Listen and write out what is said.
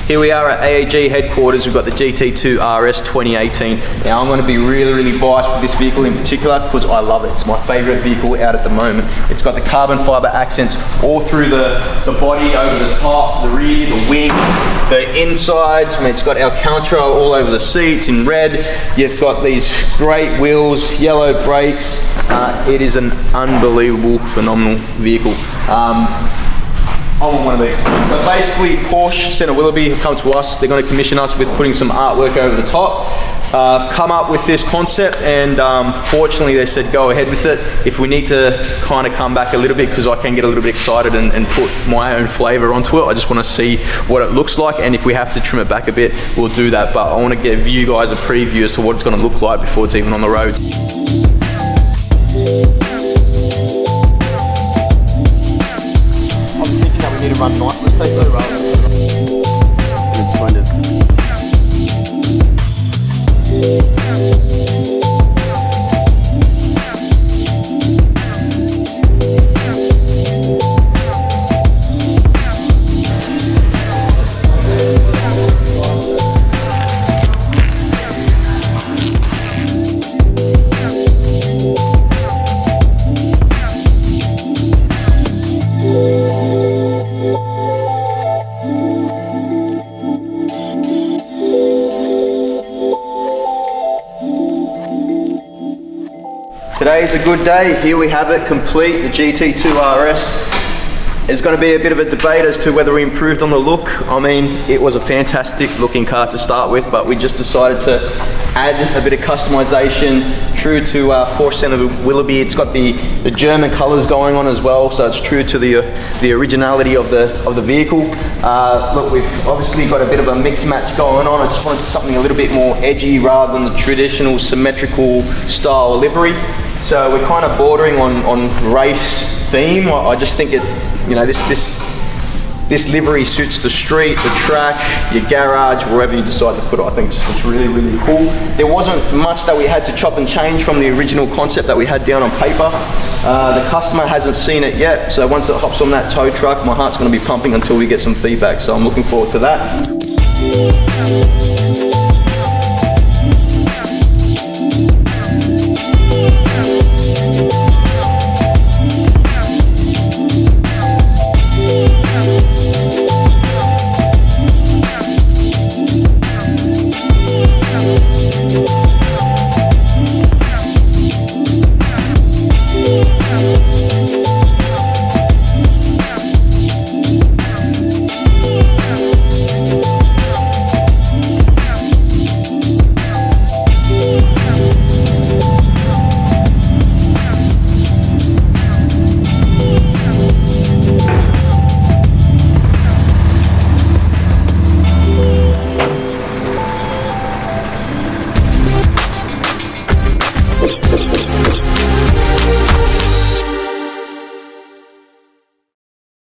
Here we are at AAG headquarters. We've got the GT2 RS 2018. Now I'm going to be really biased with this vehicle in particular because I love it. It's my favourite vehicle out at the moment. It's got the carbon fibre accents all through the body, over the top, the rear, the wing, the insides. I mean, it's got Alcantara all over the seats in red. You've got these great wheels, yellow brakes. It is an unbelievable, phenomenal vehicle. I want one of these. So basically, Porsche, Centre Willoughby have come to us. They're going to commission us with putting some artwork over the top. I've come up with this concept, and fortunately they said go ahead with it. If we need to kind of come back a little bit, because I can get a little bit excited and put my own flavour onto it. I just want to see what it looks like, and if we have to trim it back a bit, we'll do that. But I want to give you guys a preview as to what it's going to look like before it's even on the road. Need to run nice. Let's take that rather. It's kind of. Today's a good day. Here we have it complete, the GT2 RS. There's going to be a bit of a debate as to whether we improved on the look. I mean, it was a fantastic looking car to start with, but we just decided to add a bit of customization, true to Porsche Centre Willoughby. It's got the German colours going on as well, so it's true to the originality of the vehicle. Look, we've obviously got a bit of a mix match going on. I just wanted something a little bit more edgy rather than the traditional symmetrical style livery. So we're kind of bordering on race theme. I just think it, you know, this livery suits the street, the track, your garage, wherever you decide to put it. I think it just looks really cool. There wasn't much that we had to chop and change from the original concept that we had down on paper. The customer hasn't seen it yet, so once it hops on that tow truck, my heart's going to be pumping until we get some feedback. So I'm looking forward to that.